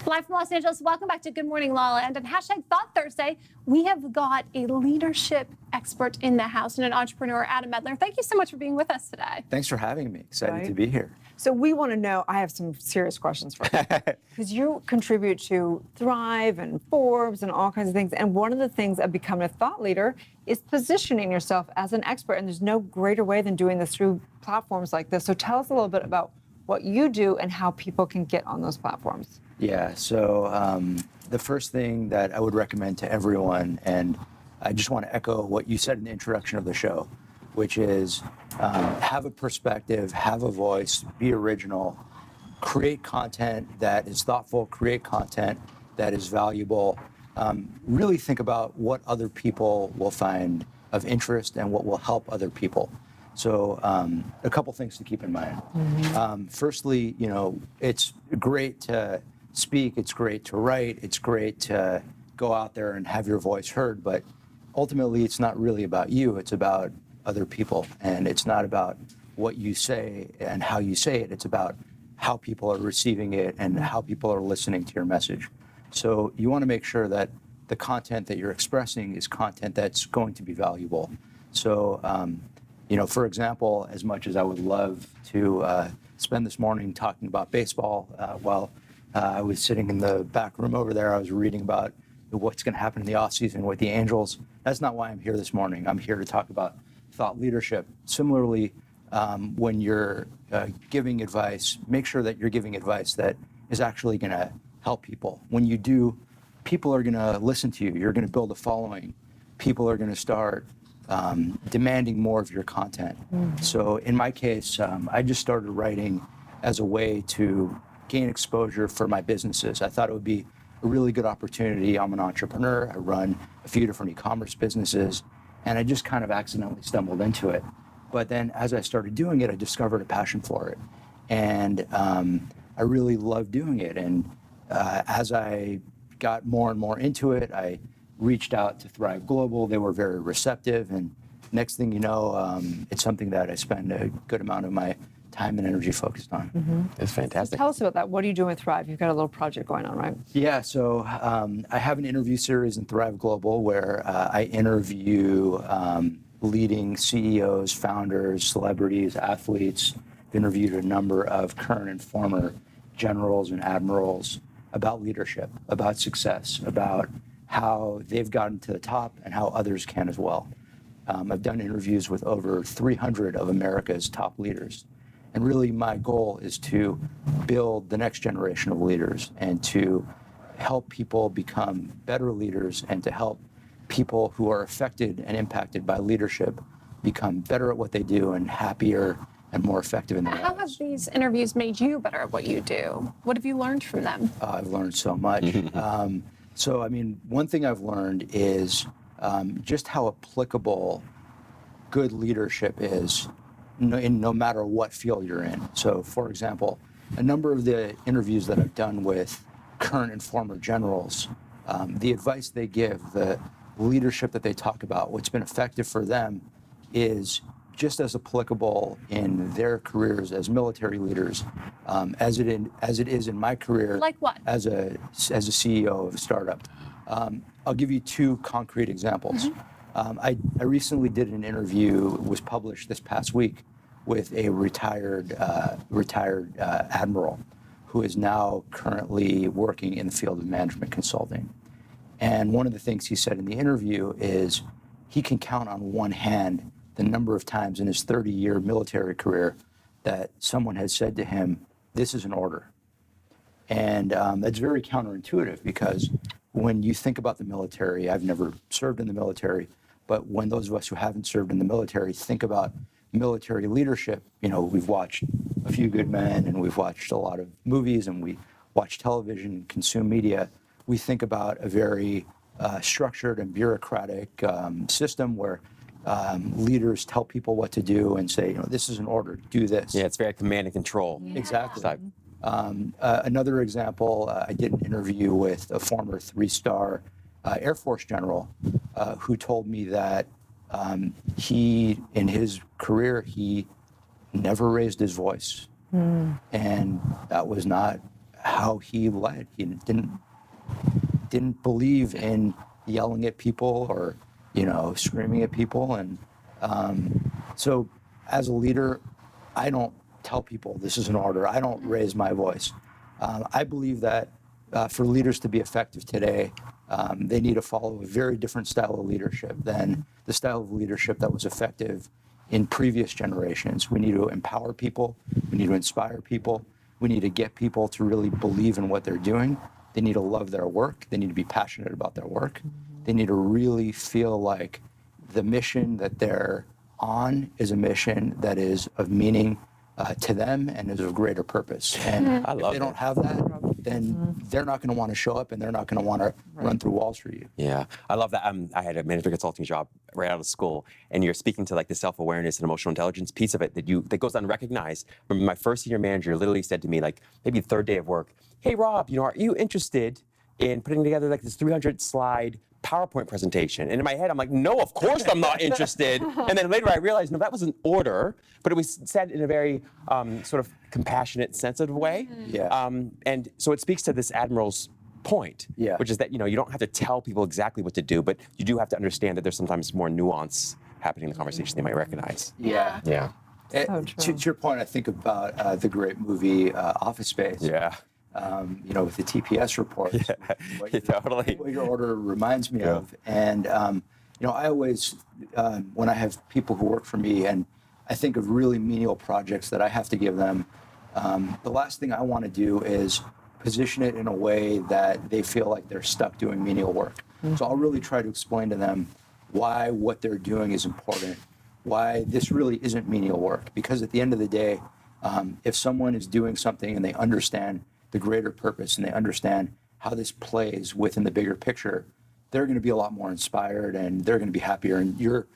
Live from Los Angeles, welcome back to Good Morning LaLa. And on hashtag Thought Thursday, we have got a leadership expert in the house and an entrepreneur, Adam Mendler. Thank you so much for being with us today. Thanks for having me. Excited to be here. So we want to know, I have some serious questions for you. Because you contribute to Thrive and Forbes and all kinds of things. And one of the things of becoming a thought leader is positioning yourself as an expert. And there's no greater way than doing this through platforms like this. So tell us a little bit about what you do and how people can get on those platforms. Yeah, so the first thing that I would recommend to everyone, and I just want to echo what you said in the introduction of the show, which is have a perspective, have a voice, be original, create content that is thoughtful, create content that is valuable. Really think about what other people will find of interest and what will help other people. So a couple things to keep in mind. Firstly, it's great to speak, it's great to write, it's great to go out there and have your voice heard, but ultimately it's not really about you, it's about other people. And it's not about what you say and how you say it, it's about how people are receiving it and how people are listening to your message. So you want to make sure that the content that you're expressing is content that's going to be valuable. So, for example, as much as I would love to spend this morning talking about baseball, while I was sitting in the back room over there, I was reading about what's going to happen in the offseason with the Angels. That's not why I'm here this morning. I'm here to talk about thought leadership. Similarly, when you're giving advice, make sure that you're giving advice that is actually going to help people. When you do, people are going to listen to you. You're going to build a following. People are going to start demanding more of your content. So in my case, I just started writing as a way to gain exposure for my businesses. I thought it would be a really good opportunity. I'm an entrepreneur. I run a few different e-commerce businesses, and I just kind of accidentally stumbled into it. But then as I started doing it, I discovered a passion for it. And I really loved doing it. And as I got more and more into it, I reached out to Thrive Global. They were very receptive. And next thing you know, it's something that I spend a good amount of my time and energy focused on. It's fantastic. So tell us about that. What are you doing with Thrive? You've got a little project going on, right? Yeah, so I have an interview series in Thrive Global where I interview leading CEOs, founders, celebrities, athletes. I've interviewed a number of current and former generals and admirals about leadership, about success, about how they've gotten to the top and how others can as well. I've done interviews with over 300 of America's top leaders. And really my goal is to build the next generation of leaders and to help people become better leaders and to help people who are affected and impacted by leadership become better at what they do and happier and more effective in their lives. How have these interviews made you better at what you do? What have you learned from them? I've learned so much. One thing I've learned is just how applicable good leadership is no matter what field you're in. So, for example, a number of the interviews that I've done with current and former generals, the advice they give, the leadership that they talk about, what's been effective for them is just as applicable in their careers as military leaders as it is in my career. Like what? As a CEO of a startup. I'll give you two concrete examples. I recently did an interview, was published this past week, with a retired admiral who is now currently working in the field of management consulting. And one of the things he said in the interview is he can count on one hand the number of times in his 30-year military career that someone has said to him, "This is an order." And that's very counterintuitive because when you think about the military, I've never served in the military, but when those of us who haven't served in the military think about military leadership, we've watched A Few Good Men and we've watched a lot of movies and we watch television, consume media. We think about a very structured and bureaucratic system where leaders tell people what to do and say, this is an order, do this. Yeah, it's very command and control. Yeah. Exactly. Type. Another example, I did an interview with a former 3-star Air Force general who told me that he, in his career, he never raised his voice. And that was not how he led. He didn't believe in yelling at people or, screaming at people. And so as a leader, I don't tell people this is an order. I don't raise my voice. I believe that for leaders to be effective today, they need to follow a very different style of leadership than the style of leadership that was effective in previous generations. We need to empower people. We need to inspire people. We need to get people to really believe in what they're doing. They need to love their work. They need to be passionate about their work. They need to really feel like the mission that they're on is a mission that is of meaning to them and is of greater purpose. And if they don't have that, then they're not going to want to show up and they're not going to want to run through walls for you. Yeah, I love that. I had a management consulting job right out of school, and you're speaking to like the self-awareness and emotional intelligence piece of it that goes unrecognized. Remember, my first senior manager literally said to me, like maybe the third day of work, "Hey Rob, are you interested in putting together like this 300-slide PowerPoint presentation?" And in my head, I'm like, no, of course I'm not interested. And then later I realized, no, that was an order, but it was said in a very sort of compassionate, sensitive way. Yeah. And so it speaks to this admiral's point, Yeah. which is that, you don't have to tell people exactly what to do, but you do have to understand that there's sometimes more nuance happening in the conversation they might recognize. Yeah. Yeah. To your point, I think about the great movie Office Space. Yeah. With the TPS report. Totally. What your order reminds me of. And, I always, when I have people who work for me and I think of really menial projects that I have to give them, the last thing I want to do is position it in a way that they feel like they're stuck doing menial work. So I'll really try to explain to them why what they're doing is important, why this really isn't menial work. Because at the end of the day, if someone is doing something and they understand the greater purpose and they understand how this plays within the bigger picture, they're going to be a lot more inspired and they're going to be happier. And your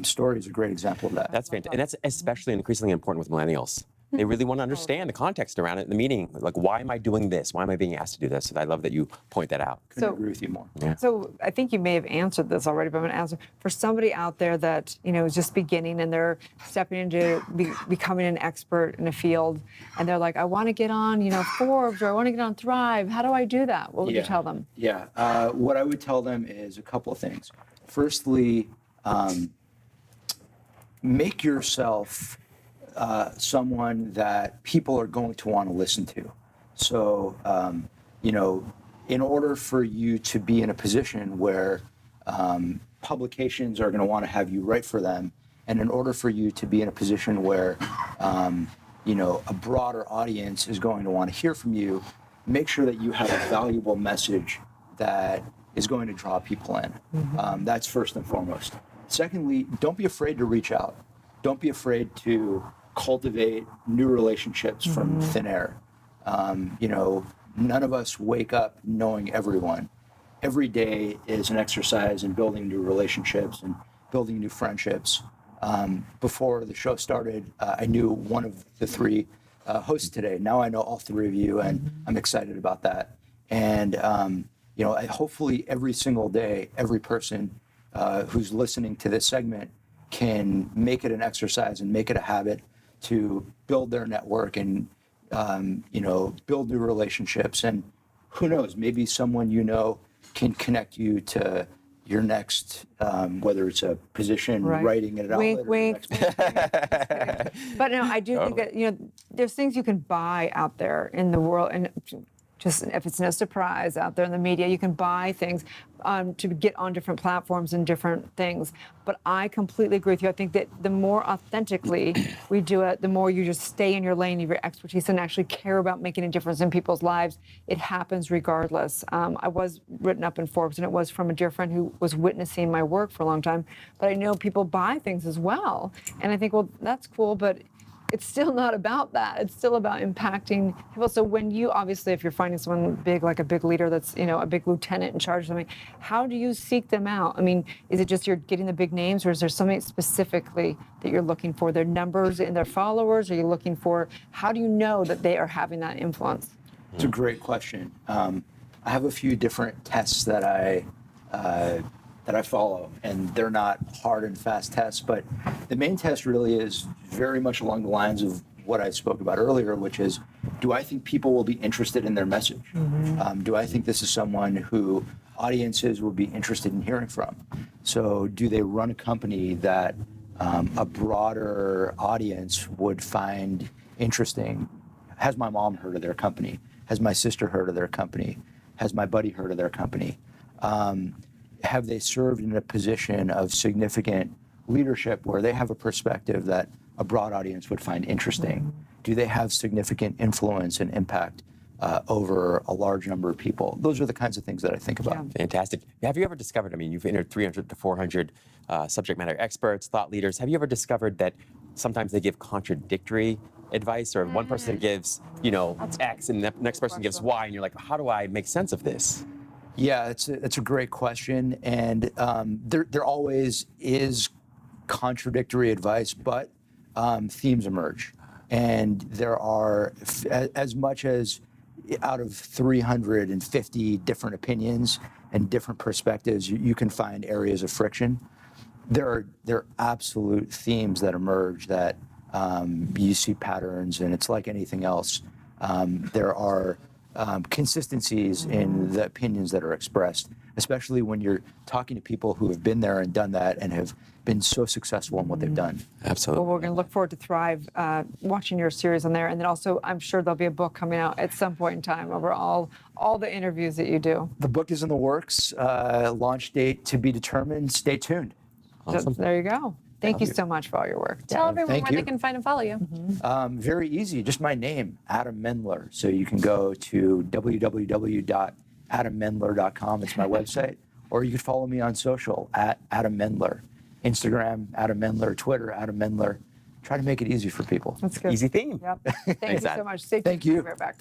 story is a great example of that. That's fantastic. And that's especially increasingly important with millennials. They really want to understand the context around it, the meaning. Like, why am I doing this? Why am I being asked to do this? And I love that you point that out. Couldn't agree with you more. Yeah. So I think you may have answered this already, but I'm going to answer for somebody out there that is just beginning and they're stepping into becoming an expert in a field, and they're like, I want to get on, Forbes, or I want to get on Thrive. How do I do that? What would you tell them? Yeah. What I would tell them is a couple of things. Firstly, make yourself someone that people are going to want to listen to. So, in order for you to be in a position where publications are going to want to have you write for them, and in order for you to be in a position where, a broader audience is going to want to hear from you, make sure that you have a valuable message that is going to draw people in. That's first and foremost. Secondly, don't be afraid to reach out. Don't be afraid to cultivate new relationships from thin air. None of us wake up knowing everyone. Every day is an exercise in building new relationships and building new friendships. Before the show started, I knew one of the three hosts today. Now I know all three of you, and I'm excited about that. And hopefully every single day, every person who's listening to this segment can make it an exercise and make it a habit to build their network and build new relationships. And who knows, maybe someone can connect you to your next, whether it's a position, writing at an outlet. Wink. But no, I do think that there's things you can buy out there in the world, and just if it's no surprise out there in the media, you can buy things to get on different platforms and different things. But I completely agree with you. I think that the more authentically we do it, the more you just stay in your lane of your expertise and actually care about making a difference in people's lives, it happens regardless. I was written up in Forbes, and it was from a dear friend who was witnessing my work for a long time. But I know people buy things as well. And I think, well, that's cool, but it's still not about that. It's still about impacting people. So when you, obviously, if you're finding someone big, like a big leader that's, a big lieutenant in charge of something, how do you seek them out? I mean, is it just you're getting the big names, or is there something specifically that you're looking for? Their numbers in their followers? Are you looking for, how do you know that they are having that influence? It's a great question. I have a few different tests that I follow, and they're not hard and fast tests, but the main test really is very much along the lines of what I spoke about earlier, which is, do I think people will be interested in their message? Do I think this is someone who audiences will be interested in hearing from? So do they run a company that a broader audience would find interesting? Has my mom heard of their company? Has my sister heard of their company? Has my buddy heard of their company? Have they served in a position of significant leadership where they have a perspective that a broad audience would find interesting? Do they have significant influence and impact over a large number of people? Those are the kinds of things that I think about. Fantastic. Have you ever discovered, I mean, you've interviewed 300 to 400 subject matter experts, thought leaders. Have you ever discovered that sometimes they give contradictory advice, or one person gives, X and the next person gives Y, and you're like, how do I make sense of this? Yeah, it's a great question, and there always is contradictory advice, but themes emerge, and there are as much as out of 350 different opinions and different perspectives, you can find areas of friction. There are absolute themes that emerge that you see patterns, and it's like anything else. There are consistencies in the opinions that are expressed, especially when you're talking to people who have been there and done that and have been so successful in what they've done. Absolutely. Well, we're going to look forward to Thrive, watching your series on there. And then also, I'm sure there'll be a book coming out at some point in time over all the interviews that you do. The book is in the works. Launch date to be determined. Stay tuned. Awesome. There you go. Thank you so much for all your work. Tell everyone Thank where you. they can find and follow you. Very easy. Just my name, Adam Mendler. So you can go to www.adammendler.com. It's my website. Or you could follow me on social at Adam Mendler. Instagram, Adam Mendler. Twitter, Adam Mendler. Try to make it easy for people. That's good. Easy theme. Yep. Thank you so Adam. much. Stay tuned. Thank you. We'll be right back.